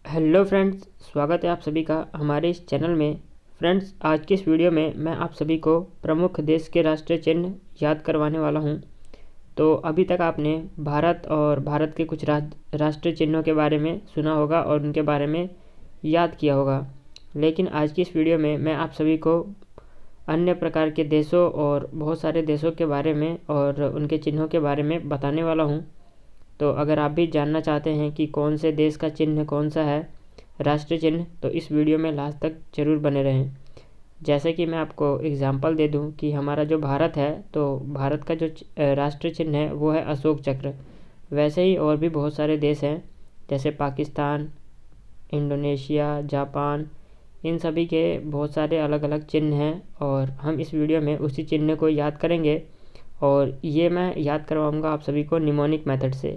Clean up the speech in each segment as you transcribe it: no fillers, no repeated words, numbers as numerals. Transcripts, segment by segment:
Hello friends, स्वागत है आप सभी का हमारे इस चैनल में। फ्रेंड्स, आज की इस वीडियो में मैं आप सभी को प्रमुख देश के राष्ट्रीय चिन्ह याद करवाने वाला हूं। तो अभी तक आपने भारत और भारत के कुछ राष्ट्रीय चिन्हों के बारे में सुना होगा और उनके बारे में याद किया होगा, लेकिन आज की इस वीडियो में मैं आप सभी को अन्य प्रकार के देशों और बहुत सारे देशों के बारे में और उनके चिन्हों के बारे में बताने वाला हूँ। तो अगर आप भी जानना चाहते हैं कि कौन से देश का चिन्ह कौन सा है राष्ट्रीय चिन्ह, तो इस वीडियो में लास्ट तक ज़रूर बने रहें। जैसे कि मैं आपको एग्जांपल दे दूं कि हमारा जो भारत है, तो भारत का जो राष्ट्रीय चिन्ह है वो है अशोक चक्र। वैसे ही और भी बहुत सारे देश हैं, जैसे पाकिस्तान, इंडोनेशिया, जापान, इन सभी के बहुत सारे अलग अलग चिन्ह हैं और हम इस वीडियो में उसी चिन्ह को याद करेंगे। और ये मैं याद करवाऊँगा आप सभी को निमोनिक मेथड से।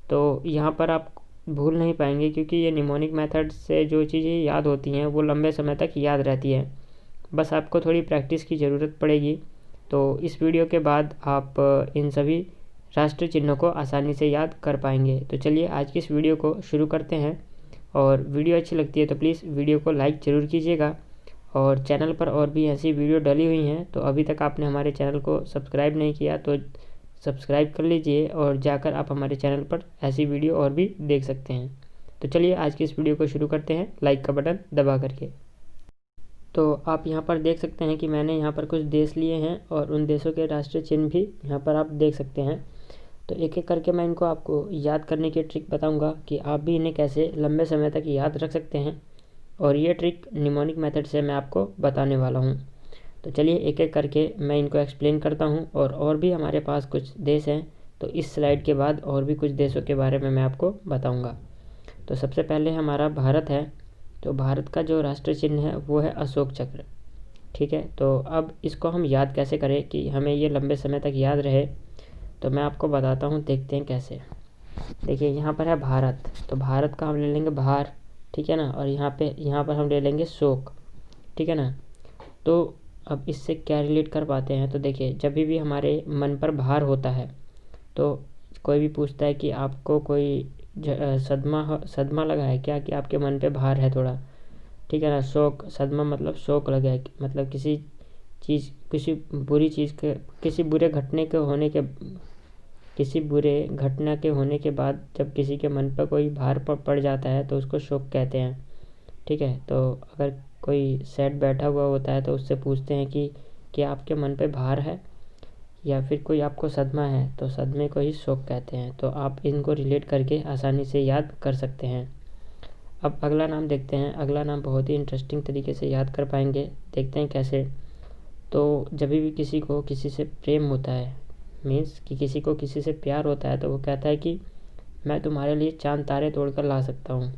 तो यहाँ पर आप भूल नहीं पाएंगे, क्योंकि ये निमोनिक मेथड से जो चीज़ें याद होती हैं वो लंबे समय तक याद रहती है। बस आपको थोड़ी प्रैक्टिस की ज़रूरत पड़ेगी। तो इस वीडियो के बाद आप इन सभी राष्ट्रीय चिन्हों को आसानी से याद कर पाएंगे। तो चलिए आज की इस वीडियो को शुरू करते हैं। और वीडियो अच्छी लगती है तो प्लीज़ वीडियो को लाइक ज़रूर कीजिएगा। और चैनल पर और भी ऐसी वीडियो डली हुई हैं, तो अभी तक आपने हमारे चैनल को सब्सक्राइब नहीं किया तो सब्सक्राइब कर लीजिए और जाकर आप हमारे चैनल पर ऐसी वीडियो और भी देख सकते हैं। तो चलिए आज की इस वीडियो को शुरू करते हैं, लाइक का बटन दबा करके। तो आप यहाँ पर देख सकते हैं कि मैंने यहाँ पर कुछ देश लिए हैं और उन देशों के राष्ट्रीय चिन्ह भी यहाँ पर आप देख सकते हैं। तो एक एक करके मैं इनको आपको याद करने की ट्रिक बताऊँगा कि आप भी इन्हें कैसे लंबे समय तक याद रख सकते हैं। और ये ट्रिक निमोनिक मेथड से मैं आपको बताने वाला हूँ। तो चलिए एक एक करके मैं इनको एक्सप्लेन करता हूँ। और भी हमारे पास कुछ देश हैं, तो इस स्लाइड के बाद और भी कुछ देशों के बारे में मैं आपको बताऊँगा। तो सबसे पहले हमारा भारत है। तो भारत का जो राष्ट्रीय चिन्ह है वो है अशोक चक्र। ठीक है, तो अब इसको हम याद कैसे करें कि हमें ये लंबे समय तक याद रहे, तो मैं आपको बताता हूँ, देखते हैं कैसे। देखिए यहाँ पर है भारत, तो भारत का हम ले लेंगे भार, ठीक है ना। और यहाँ पर हम ले लेंगे शोक, ठीक है ना। तो अब इससे क्या रिलेट कर पाते हैं, तो देखिए जब भी हमारे मन पर भार होता है, तो कोई भी पूछता है कि आपको कोई सदमा लगा है क्या, कि आपके मन पे भार है थोड़ा, ठीक है ना। शोक, सदमा मतलब शोक लगा है, मतलब किसी बुरी चीज़ के, किसी बुरे घटना के होने के बाद जब किसी के मन पर कोई भार पड़ जाता है तो उसको शोक कहते हैं, ठीक है। तो अगर कोई सैड बैठा हुआ होता है तो उससे पूछते हैं कि क्या आपके मन पे भार है, या फिर कोई आपको सदमा है, तो सदमे को ही शोक कहते हैं। तो आप इनको रिलेट करके आसानी से याद कर सकते हैं। अब अगला नाम देखते हैं। अगला नाम बहुत ही इंटरेस्टिंग तरीके से याद कर पाएंगे, देखते हैं कैसे। तो जब भी किसी को किसी से प्रेम होता है, मीन्स कि किसी को किसी से प्यार होता है, तो वो कहता है कि मैं तुम्हारे लिए चांद तारे तोड़ कर ला सकता हूँ,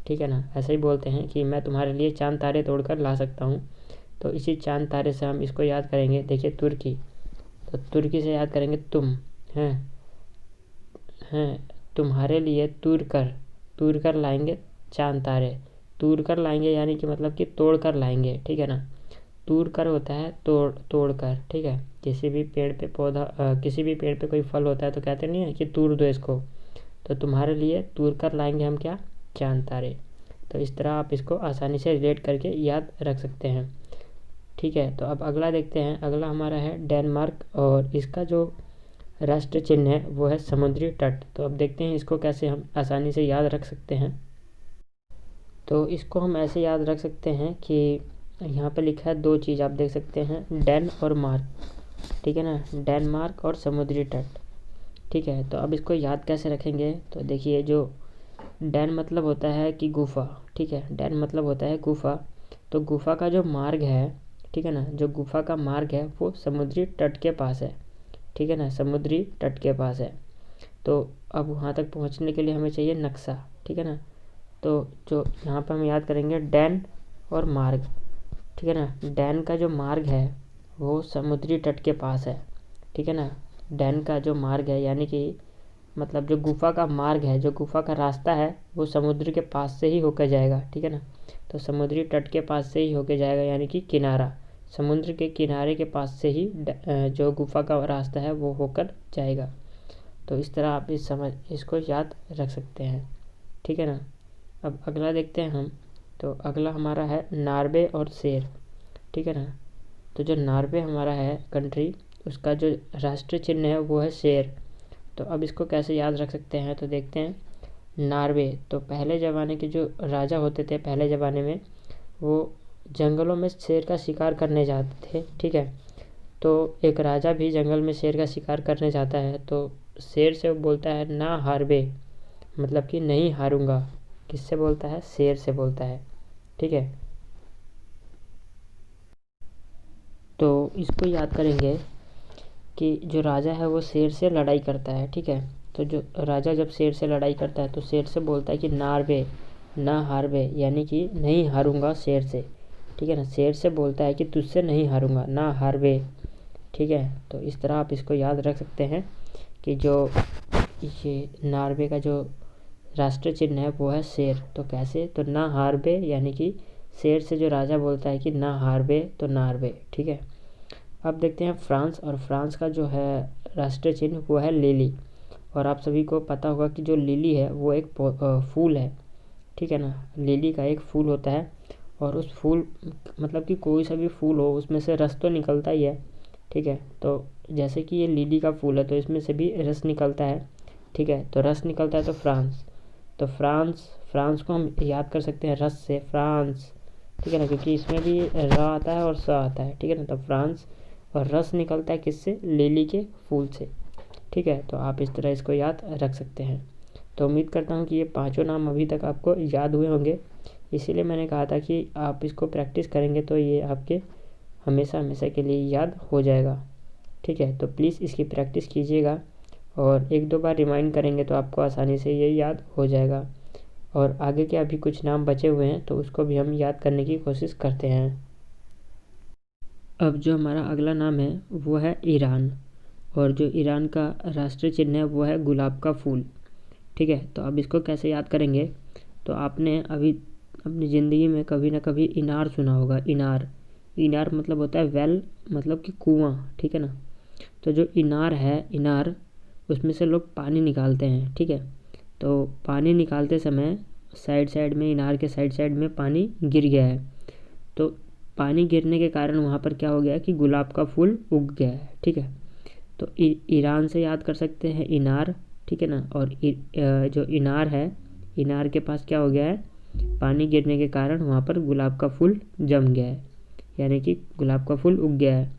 ठीक है ना। ऐसे ही बोलते हैं कि मैं तुम्हारे लिए चांद तारे तोड़ कर ला सकता हूँ। तो इसी चांद तारे से हम इसको याद करेंगे। देखिए तुर्की, तो तुर्की से याद करेंगे तुम हैं हैं तुम्हारे लिए तूर कर लाएंगे चांद तारे। तूर कर लाएंगे यानी कि मतलब कि तोड़ कर लाएंगे, ठीक है ना। तूर कर होता है तोड़ कर, ठीक है। किसी भी पेड़ पे कोई फल होता है तो कहते नहीं है कि तूर दो इसको। तो तुम्हारे लिए तूर कर लाएंगे हम क्या, चांद तारे। तो इस तरह आप इसको आसानी से रिलेट करके याद रख सकते हैं, ठीक है। तो अब अगला देखते हैं। अगला हमारा है डेनमार्क, और इसका जो राष्ट्रीय चिन्ह है वो है समुद्री तट। तो अब देखते हैं इसको कैसे हम आसानी से याद रख सकते हैं। तो इसको हम ऐसे याद रख सकते हैं कि यहाँ पे लिखा है दो चीज़, आप देख सकते हैं, डेन और मार्क, ठीक है ना। डेनमार्क और समुद्री तट, ठीक है। तो अब इसको याद कैसे रखेंगे, तो देखिए जो डैन मतलब होता है कि गुफा, ठीक है। डैन मतलब होता है गुफा। तो गुफा का जो मार्ग है, ठीक है ना, जो गुफा का मार्ग है वो समुद्री तट के पास है, ठीक है ना, समुद्री तट के पास है। तो अब वहाँ तक पहुँचने के लिए हमें चाहिए नक्शा, ठीक है ना। तो जो यहाँ पर हम याद करेंगे डैन और मार्ग, ठीक है ना। डैन का जो मार्ग है वो समुद्री तट के पास है, ठीक है ना। डैन का जो मार्ग है यानी कि मतलब जो गुफा का मार्ग है, जो गुफा का रास्ता है, वो समुद्र के पास से ही होकर जाएगा, ठीक है ना। तो समुद्री तट के पास से ही होकर जाएगा, यानी कि किनारा, समुद्र के किनारे के पास से ही जो गुफा का रास्ता है वो होकर जाएगा। तो इस तरह आप इसको याद रख सकते हैं, ठीक है ना। अब अगला देखते हैं हम। तो अगला हमारा है नॉर्वे और शेर, ठीक है ना। तो जो नॉर्वे हमारा है कंट्री, उसका जो राष्ट्रीय चिन्ह है वो है शेर। तो अब इसको कैसे याद रख सकते हैं, तो देखते हैं। नॉर्वे, तो पहले ज़माने के जो राजा होते थे पहले ज़माने में, वो जंगलों में शेर का शिकार करने जाते थे, ठीक है। तो एक राजा भी जंगल में शेर का शिकार करने जाता है, तो शेर से वो बोलता है ना हारबे, मतलब कि नहीं हारूंगा। किससे बोलता है? शेर से बोलता है, ठीक है। तो इसको याद करेंगे कि जो राजा है वो शेर से लड़ाई करता है, ठीक है। तो जो राजा जब शेर से लड़ाई करता है तो शेर से बोलता है कि नारबे, ना हारबे, यानी कि नहीं हारूंगा शेर से, ठीक है ना। शेर से बोलता है कि तुझसे नहीं हारूंगा, ना हारबे, ठीक है। तो इस तरह आप इसको याद रख सकते हैं कि जो ये नॉर्वे का जो राष्ट्रीय चिन्ह है वो है शेर। तो कैसे? तो ना हारबे, यानी कि शेर से जो राजा बोलता है कि ना हारबे, तो नॉर्वे, ठीक है। अब देखते हैं फ्रांस, और फ्रांस का जो है राष्ट्रीय चिन्ह वो है लिली। और आप सभी को पता होगा कि जो लिली है वो एक फूल है, ठीक है ना। लिली का एक फूल होता है, और उस फूल, मतलब कि कोई सा भी फूल हो उसमें से रस तो निकलता ही है, ठीक है। तो जैसे कि ये लिली का फूल है तो इसमें से भी रस निकलता है, ठीक है। तो रस निकलता है तो फ्रांस, तो फ्रांस, फ्रांस को हम याद कर सकते हैं रस से, फ्रांस, ठीक है ना, क्योंकि इसमें भी र आता है और स आता है, ठीक है ना। तो फ्रांस, और रस निकलता है किससे? लिली के फूल से, ठीक है। तो आप इस तरह इसको याद रख सकते हैं। तो उम्मीद करता हूँ कि ये पांचों नाम अभी तक आपको याद हुए होंगे, इसीलिए मैंने कहा था कि आप इसको प्रैक्टिस करेंगे तो ये आपके हमेशा हमेशा के लिए याद हो जाएगा, ठीक है। तो प्लीज़ इसकी प्रैक्टिस कीजिएगा, और एक दो बार रिमाइंड करेंगे तो आपको आसानी से ये याद हो जाएगा। और आगे के अभी कुछ नाम बचे हुए हैं तो उसको भी हम याद करने की कोशिश करते हैं। अब जो हमारा अगला नाम है वो है ईरान, और जो ईरान का राष्ट्रीय चिन्ह है वो है गुलाब का फूल, ठीक है। तो अब इसको कैसे याद करेंगे, तो आपने अभी अपनी ज़िंदगी में कभी ना कभी इनार सुना होगा। इनार, इनार मतलब होता है वेल, मतलब कि कुआं, ठीक है ना। तो जो इनार है, इनार, उसमें से लोग पानी निकालते हैं, ठीक है। तो पानी निकालते समय साइड साइड में, इनार के साइड साइड में पानी गिर गया है, तो पानी गिरने के कारण वहाँ पर क्या हो गया कि गुलाब का फूल उग गया है, ठीक है। तो ईरान से याद कर सकते हैं इनार, ठीक है ना। और जो इनार है, इनार के पास क्या हो गया है? पानी गिरने के कारण वहाँ पर गुलाब का फूल जम गया है, यानी कि गुलाब का फूल उग गया है।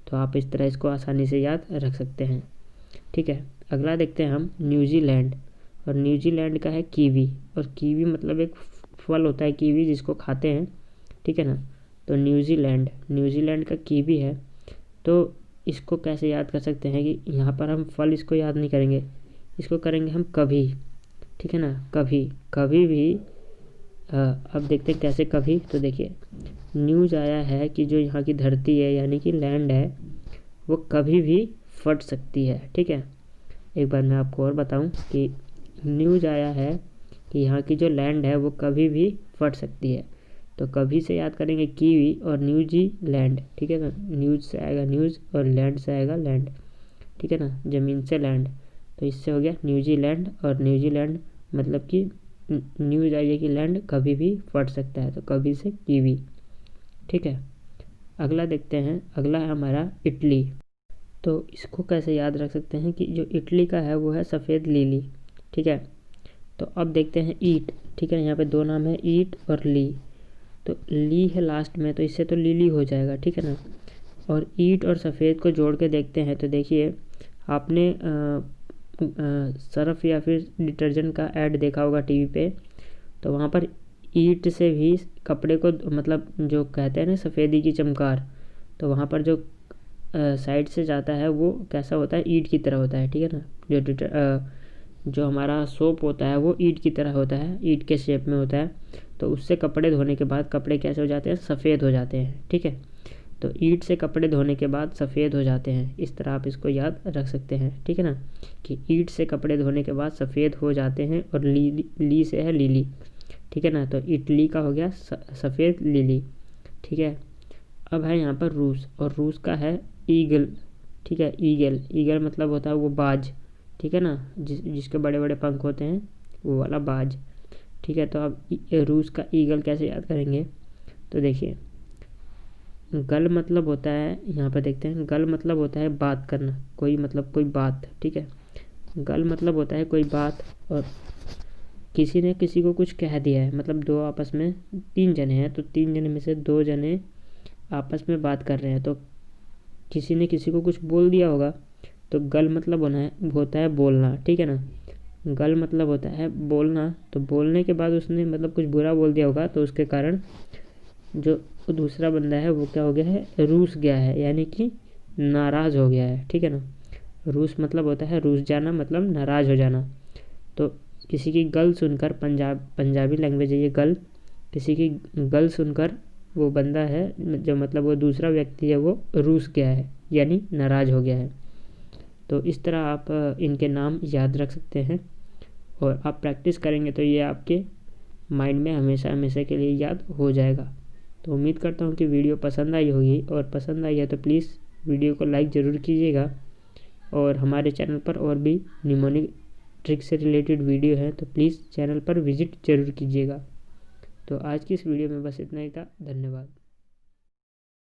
तो आप इस तरह इसको आसानी से याद रख सकते हैं, ठीक है। अगला देखते हैं हम न्यूजीलैंड, और न्यूजीलैंड का है कीवी, और कीवी मतलब एक फल होता है कीवी जिसको खाते हैं, ठीक है ना। तो न्यूजीलैंड, न्यूजीलैंड का कीवी है। तो इसको कैसे याद कर सकते हैं कि यहाँ पर हम फल इसको याद नहीं करेंगे, इसको करेंगे हम कभी, ठीक है ना। कभी, कभी भी। अब देखते हैं कैसे कभी। तो देखिए, न्यूज़ आया है कि जो यहाँ की धरती है यानी कि लैंड है वो कभी भी फट सकती है, ठीक है। एक बार मैं आपको और बताऊं कि न्यूज़ आया है कि यहाँ की जो लैंड है वो कभी भी फट सकती है। तो कभी से याद करेंगे कीवी, और न्यूजीलैंड, ठीक है ना। न्यूज़ से आएगा न्यूज़, और लैंड से आएगा लैंड, ठीक है ना, ज़मीन से लैंड। तो इससे हो गया न्यूजीलैंड, और न्यूजीलैंड मतलब कि न्यूज़ आई है कि लैंड कभी भी फट सकता है, तो कभी से कीवी, ठीक है। अगला देखते हैं, अगला है हमारा इटली। तो इसको कैसे याद रख सकते हैं कि जो इटली का है वो है सफ़ेद लिली, ठीक है। तो अब देखते हैं ईट, ठीक है। यहाँ पे दो नाम है, ईट और ली। तो ली है लास्ट में तो इससे तो लिली हो जाएगा, ठीक है ना। और ईट और सफ़ेद को जोड़ के देखते हैं तो देखिए, आपने सर्फ या फिर डिटर्जेंट का ऐड देखा होगा टीवी पे, तो वहाँ पर ईट से भी कपड़े को, मतलब जो कहते हैं ना सफ़ेदी की चमकार, तो वहाँ पर जो साइड से जाता है वो कैसा होता है? ईंट की तरह होता है, ठीक है ना। जो हमारा सोप होता है वो ईंट की तरह होता है, ईंट के शेप में होता है। तो उससे कपड़े धोने के बाद कपड़े कैसे हो जाते हैं? सफ़ेद हो जाते हैं, ठीक है। तो ईंट से कपड़े धोने के बाद सफ़ेद हो जाते हैं, इस तरह आप इसको याद रख सकते हैं, ठीक है ना, कि ईंट से कपड़े धोने के बाद सफ़ेद हो जाते हैं। और ली से है लिली, ठीक है ना। तो इटली का हो गया सफ़ेद लिली, ठीक है। अब है यहाँ पर रूस, और रूस का है ईगल, ठीक है। ईगल, ईगल मतलब होता है वो बाज, ठीक है ना, जिसके बड़े बड़े पंख होते हैं, वो वाला बाज, ठीक है। तो अब रूस का ईगल कैसे याद करेंगे, तो देखिए गल मतलब होता है, यहाँ पर देखते हैं, गल मतलब होता है बात करना, कोई मतलब कोई बात, ठीक है। गल मतलब होता है कोई बात, और किसी ने किसी को कुछ कह दिया है, मतलब दो आपस में 3 जने हैं, तो 3 जने में से 2 जने आपस में बात कर रहे हैं, तो किसी ने किसी को कुछ बोल दिया होगा, तो गल मतलब होता है बोलना, ठीक है ना। गल मतलब होता है बोलना, तो बोलने के बाद उसने मतलब कुछ बुरा बोल दिया होगा, तो उसके कारण जो दूसरा बंदा है वो क्या हो गया है, रूस गया है, यानी कि नाराज़ हो गया है, ठीक है ना। रूस मतलब होता है रूस जाना, मतलब नाराज़ हो जाना। तो किसी की गल सुनकर, पंजाबी लैंग्वेज है ये गल, किसी की गल सुनकर वो बंदा है जो मतलब वो दूसरा व्यक्ति है वो रूस गया है, यानी नाराज़ हो गया है। तो इस तरह आप इनके नाम याद रख सकते हैं, और आप प्रैक्टिस करेंगे तो ये आपके माइंड में हमेशा हमेशा के लिए याद हो जाएगा। तो उम्मीद करता हूँ कि वीडियो पसंद आई होगी, और पसंद आई है तो प्लीज़ वीडियो को लाइक ज़रूर कीजिएगा, और हमारे चैनल पर और भी निमोनिक ट्रिक से रिलेटेड वीडियो है, तो प्लीज़ चैनल पर विज़िट ज़रूर कीजिएगा। तो आज की इस वीडियो में बस इतना ही था। धन्यवाद।